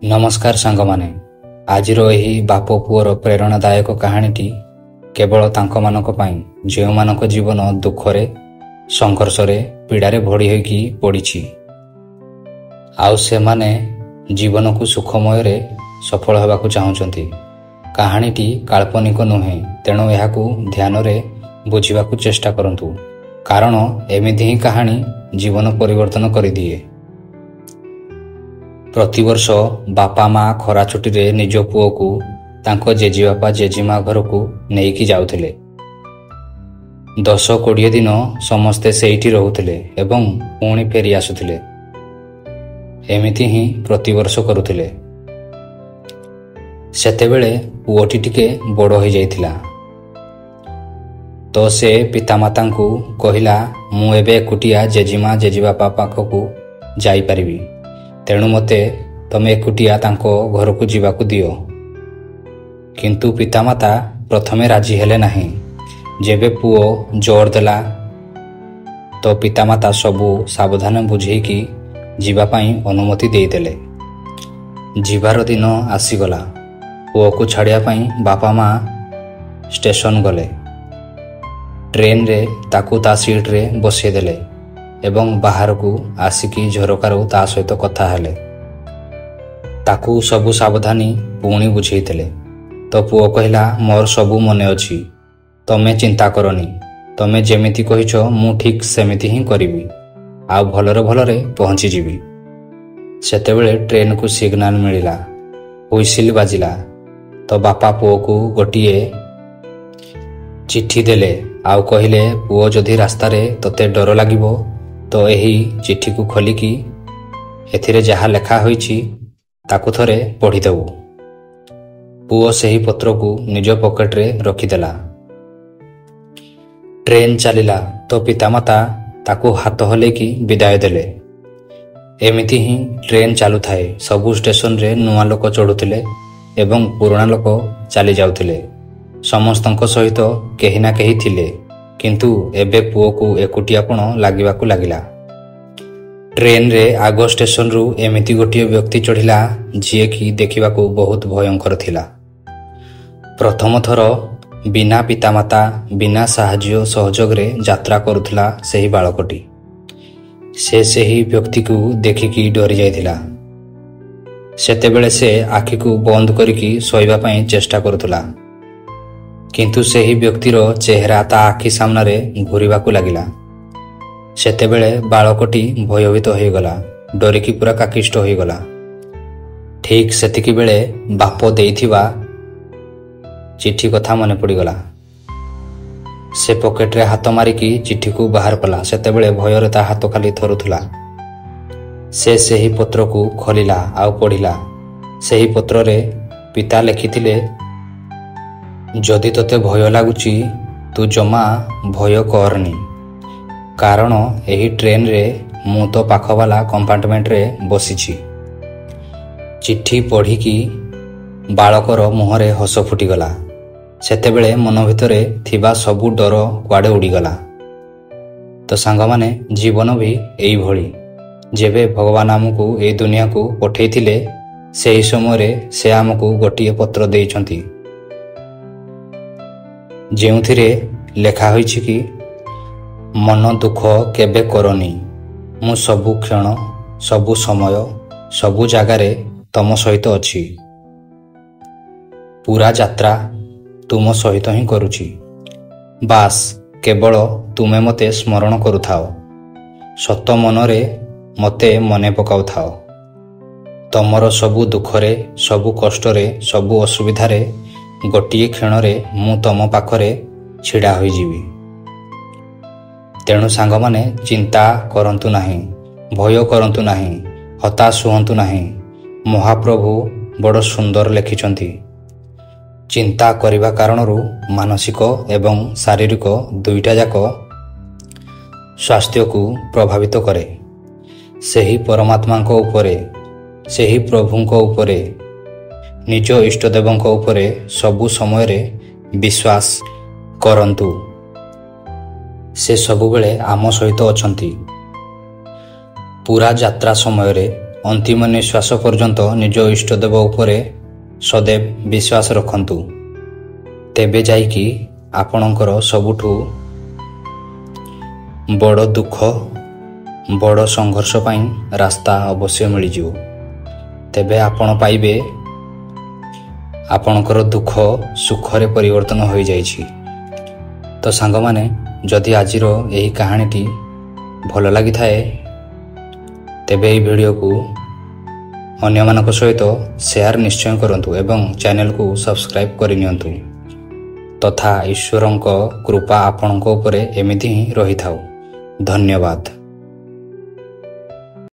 नमस्कार सांगमाने आजिर एही बाप पुअर प्रेरणादायक कहानीटी केवल तांको मानक पाई जो मानक जीवन दुखरे संघर्षरे पीड़ारे भड़ी होइकी पड़िछि आउ से माने जीवन को सुखमय रे सफल होबाकू चाहुचंती। कहानीटी काल्पनिक नुहे तेणु एहाकू ध्यान रे बुझिबाकू चेष्टा करंतु कारण एमिति ही कहानी जीवन परिवर्तन कर दिए। प्रतिवर्ष बापा माँ खरा छुट्टी रे निज पुओ को तांको जेजेबापा जेजेमा घर को नेइकी जाउथिले। 10-20 दिन समस्ते सेठी रहुथिले एवं पुणी फेरी आसुथिले। एमिति ही प्रतिवर्ष करुथिले। सेतेबेले पुओटी टिके बड़ हो जाइथिला तो से पितामाता को कहिला मु एबे एकुटिया जेजेमा जेजेबापा पाखकू जाई परिबी तेणु मते तमे एकुटिया तांको घर को जीवाकू दियो। किंतु पितामाता प्रथमे राजी हेले नाही। जेबे पुओ जोर देला तो पितामाता सबू सावधान बुझेकी जीवा पाई अनुमति देदेले। जीवार दिन आसीगला। पुओ को छाड़िया पाई बापा माँ स्टेशन गले। ट्रेन रे ताकू ता सीट रे बसई देले एवं बाहर को आसिकी झरकारु ता सहित कथा हेले। ताकू सबु सावधानी पुणी बुझेइथिले तो पुओ कहिला मोर सबू मने अछि तमे चिंता करनी तमे जेमिति कहिछ मु ठीक सेमिति ही करिवि आ भलरे पहुंची जीवी। सेतेबेले ट्रेन को सिग्नल मिलिला। हुइसिल बाजिला तो बापा पुओ को गोटिए चिट्ठी देले आउ कहिले पुओ जदि रास्ता रे तते डर लागिबो तो यही चिट्ठी को खोलिकी एथिरे जहा लेखा होईछि ताकू थरे पढ़ीदेबू। पुओ सही पत्र को निज पॉकेट रे रखीदेला। ट्रेन चलिला तो पितामाता ताकू हाथ हलेकी विदाय देले। एमिति ही ट्रेन चालू थाए। सबू स्टेशन रे नुआ लोक चढ़ुथिले एवं पुराना लोक चली जाउथिले। समस्तंक सहित केही ना केही थिले किंतु एबे पुओ को एकुटियापण लागिबाकू लागिला। ट्रेन रे आगो स्टेशन रु एमिति गोटिए व्यक्ति चढ़िला जिए की देखिबाकू बहुत भयंकर थिला। प्रथम थर बिना पितामाता बिना साहाय्य सहयोग रे यात्रा करुथिला सेही बालकटी। से सेही व्यक्ति को देखिकी डरी जाइथिला। सेतेबेले से आखि को बंद करिकी सोइबा पई चेष्टा करुथिला किंतु सेही व्यक्तिर चेहरा ता आखि सामने घूरिबाकू लागिला। सेतेबेले बालकटी भयभीत हो गला। डरिकी पूरा काकिष्ट हो गला। ठीक सेतिकी बेले बाप देइथिबा चिट्ठी कथा मने पड़ीगला। से पॉकेट रे हाथ मारिकी चिट्ठी को बाहर कला। सेतेबेले भयरे ता हाथ खाली थरुथुला। से सेही पत्र को खोलिला आउ पढ़िला। सेही पत्र रे पिता लिखिथिले जदि तोते भय लागुची तू जमा भय करनी कारण एही ट्रेन रे मु तो पाखवाला कंपार्टमेंट रे बसीछि। चिट्ठी पढ़िकी बालकर मुहरे हस फुटिगला। सेतेबेले मन भितरे थिबा सबु डर कुआडे उड़ीगला। तो सांगमाने जीवन भी एई भली जेबे भगवान आमको ए दुनिया को पठेइथिले सेही समय से आमको गोटिए पत्र देइछंती जेउथिरे लेखा होइछि कि मन दुख केबे करनी मु सबु क्षण सबु समय सबु जगारे तम सहित अछि। पूरा यात्रा तुम सहित ही करुछि। बास केवल तुमे मते स्मरण करुथाओ। सत मनरे मते मने पकाउ थाओ। तमर सबु दुखरे सबु कष्टरे सबु असुविधारे गोटिए क्षणरे मु तम पाखरे छिड़ा होई जीवी। तेणु सांगमाने चिंता करंतु नाही भय करंतु नाही हताश हुअंतु नाही। महाप्रभु बड़ सुंदर लिखिछंती चिंता करिबा कारणरू मानसिक एवं शारीरिक दुईटा जाक स्वास्थ्य को प्रभावित करे। सेही परमात्मा को उपरे सेही प्रभु को उपरे निज इष्टदेवों उपरे सबु समय रे विश्वास करंतु। से सबुबेले आम सहित अछंती। पूरा यात्रा समय रे ଅନ୍ତିମ ନିଶ୍ୱାସ ପର୍ଯ୍ୟନ୍ତ ନିଜ ଇଷ୍ଟଦେବ ଉପରେ ସदैବ ବିଶ୍ୱାସ ରଖନ୍ତୁ। ତେବେ ଯାଇକି ଆପଣଙ୍କର ସବୁଠୁ ବଡ଼ ଦୁଃଖ, ବଡ଼ ସଂଘର୍ଷ ପାଇଁ ରାସ୍ତା ଅବଶ୍ୟ ମିଳିଯିବ। ତେବେ ଆପଣ ପାଇବେ ଆପଣଙ୍କର ଦୁଃଖ ସୁଖରେ ପରିବର୍ତ୍ତନ ହୋଇଯାଇଛି। ତ ସାଙ୍ଗମାନେ, ଯଦି ଆଜିର ଏହି କାହାଣୀଟି ଭଲ ଲାଗିଥାଏ ତେବେ ଏହି ଭିଡ଼ିଓକୁ ଅନ୍ୟମାନଙ୍କ ସହିତ ସେୟାର ନିଶ୍ଚୟ କରନ୍ତୁ ଏବଂ ଚ୍ୟାନେଲକୁ ସବସ୍କ୍ରାଇବ୍ କରିନିଅନ୍ତୁ। ତଥା ଈଶ୍ୱରଙ୍କ କୃପା ଆପଣଙ୍କ ଉପରେ ଏମିତି ହିଁ ରହିଥାଉ। ଧନ୍ୟବାଦ।